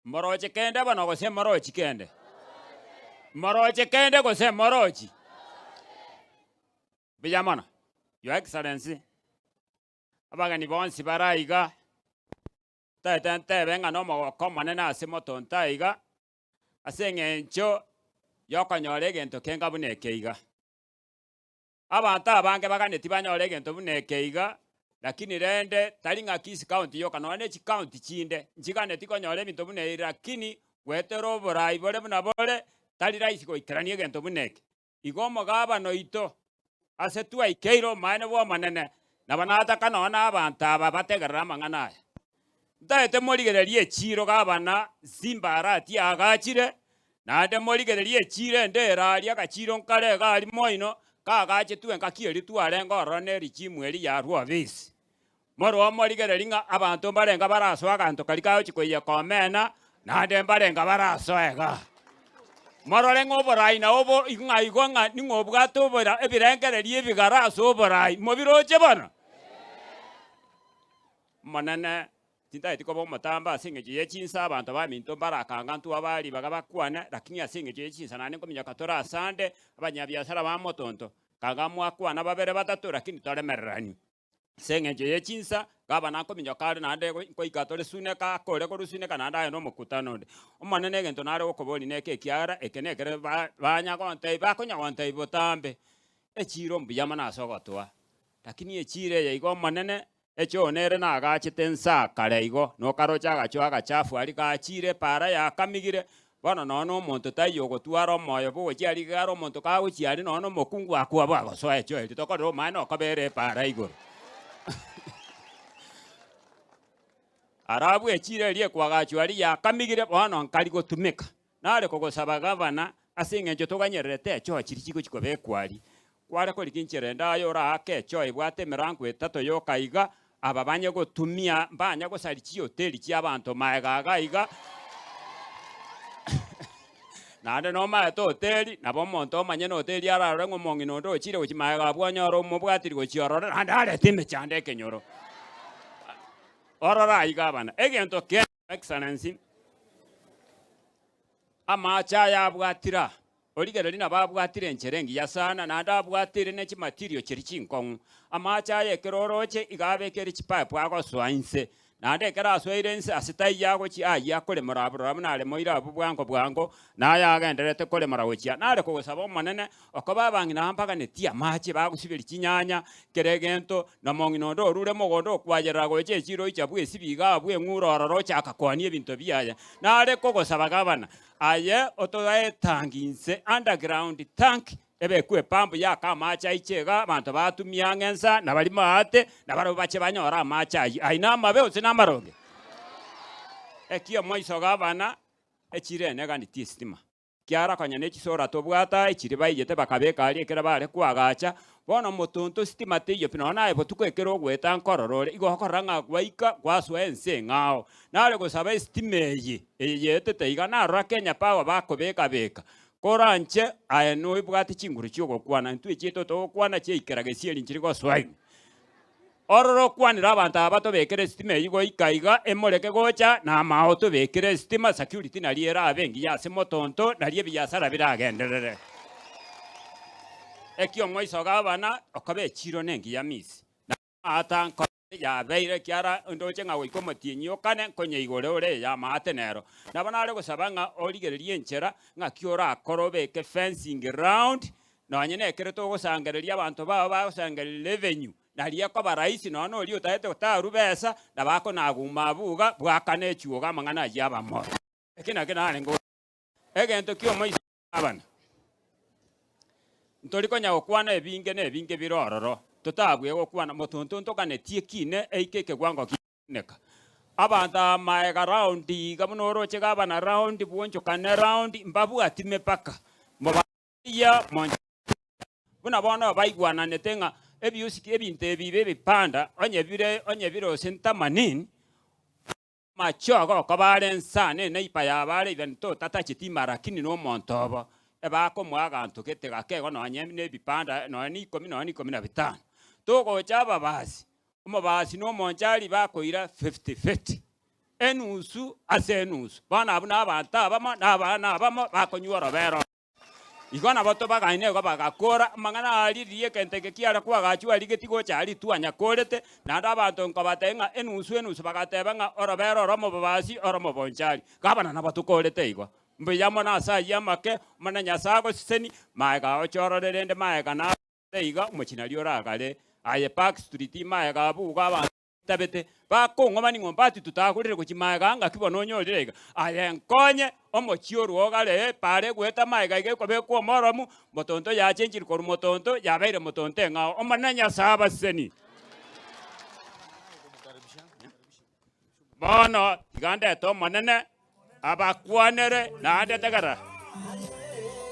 Moroche kende bana gose morochi kende. Moroche kende gose morochi. Bijamana. Your Excellency. Abagani bonsi baraiga. Tete benga no mo komane na simoto ntaiga. Asenge ncho yokonyole gento kenga bunekeiga. Abantu abange baganeti banyole gento bunekeiga. Lakini rende talinga kisi county yoka no ne chi county chinde njigane tikonyole bintu bune lakini wetero borai bole buna bole tali raisi ko ikranie gento buneke igomo gaba no ito ase tu aikeiro mane bo manene na banata kana na abantu aba bategerera mangana ndaete morigererie chiro gabana Simbarati agachire na ande morigererie chire ndera ali agachiro nkale gali moino kagache tu enkakieri tu arenga orone richimu eri ya ruovisi moro morigerelinga abantu barenga baraso aganto kalikayo chikoye komena na ande barenga baraso ega moro lengo borai na obo inga igonga ningobwato bora ebirengererie bigaraso borai mobiroche bana manana tinta etiko bo matamba singeje yechinsa abantu baminto barakanga ntu abali bagabakwana lakini asingeje yechinsa nane kominya katora sande abanyabiasara ba motonto kagamwa akwana babere batatu lakini tolemererani sengeje yechinsa gaba nako minyakare nande ko ikatore suneka kore ko rusuneka nanda no mukutano de omanene gento nare okoboni neke kiara ekenekere banya konte bakonya konte botambe echiro mbiyama nasogotwa lakini echire ye igo manene echo nere na agachite nsa kare igo no karocha gacho agachafu ali gachire para ya kamigire bono nono omonto tayo gotwara omoyo bo chiari garo omonto kago chiari nono mokungu akwa bago so echo eri tokoro mano kabere para igoro arabu echire lie kwagacho ali ya kamigire bono nkali gotumeka nare kogosaba gavana asingenjo toganyerete echo chirichiko chikobe kwali kware ko likinchire ndayo ra akecho ibwate mirango etato yo kaiga ababanye gotumia mbanya gosali chi hoteli chi abantu maegaga iga nande no ma to hoteli nabo monto manye no hoteli ara rengo mongino ndo chire uchi maegaga bwanyoro mubwatiri go chiorora nandale time chande kenyoro orora iga bana egento ke Excellency ama chaya bwatira oligero lina babwatire ncherengi ya sana nanda bwatire ne chimatirio chirichinkong amacha ye keroroche igabe keri chipapu ako swainse nande kera swairense asitai yago chi aya kole marabura munale moira bwango na yagenderete kole marawochia nale kogosaba manene okobabangi na mpaka netia machi bagusibiri chinyanya keregento na mongino ndo rure mogondo kwagera goche chiro ichabwe sibiga bwe ngurororo chaka kwani ebinto biaya nale kogosaba gabana aye otogae tanginse underground tank ebe kwe pambu ya kama acha ichega abantu batumia ngensa na bali maate na baro bache banyora macha aina mabe osina maroge ekio moiso gabana echire ne gani tistima kiara kanya ne chisora tobwata echire bayete bakabeka ali ekera bare kwagacha bono motonto stima te yo pino na ebo tukekero gweta nkororore igo hokoranga gwaika gwaswe ense ngao nale go sabe stimeyi eyete teiga na ra Kenya Power bakobeka beka koranche ayeno ibwati chinguru chyo kwana ntu echito to kwana che ikeragesie linchiri go swine ororo kwanira abantu abato bekere stimeyi igo ikaiga emoreke gocha na maoto bekere stima security na liera abengi ya semotonto na liye byasara biragenderere ekio moiso gabana okabe chiro nengi ya misi na atanko ya beire kiara ndoche nga wikomotinyo kane konye igore ore ya maatenero na banale gosabanga origererie nchera nga kiora akorobe ke fencing round no anyene kereto gosangereria abantu baba gosangereria revenue na liye ko baraisi no no liyo taete gotarubesa na bako naguma buga bwakane chuoga mangana yaba mo ekina kina ngo egento kio moiso abana ntoriko nya okwana ebinge birororo totabwe okwana motonto ntokane tiekine eikeke gwango kineka abanta maega round gamunoro chegaba na round bwoncho kane round mbabu atime paka mobaya monja buna bona baigwana netenga ebiusiki ebinte bibe bipanda onye biro sentamanin machogo kobale nsane neipa yabale evento tata chitima lakini no montobo ebako mwaganto ketega kego no anyemne bipanda no ni 15 togo chaba basi umabasi no monjali bakoira 50-50 enusu ase enusu bana abu n'abantu abamo n'abana abamo bakonywa orobero igona bato bagaine go bagakora mangana aririe kentege kiara kwa gachu ari getigo chari tuanya korete nanda abantu nko batenga enusu bagateba nga orobero oromo babasi oromo bonchari gabana na batukorete igwa mbiyamo na sa yamake mana nyasago siseni maega ochororerende maega na iga umukinari oragare aye Park Street maega abu gaba tabete bakongoma ni ngombati tutakurire kuchimaega anga kibono nyorire aye nkonye omochioro ogare pare gweta maega ige kobe ko moromu motonto ya chenjiri koru motonto ya baire motonto nga omananya saba seni bono gande to manene abakwanere na ande tagara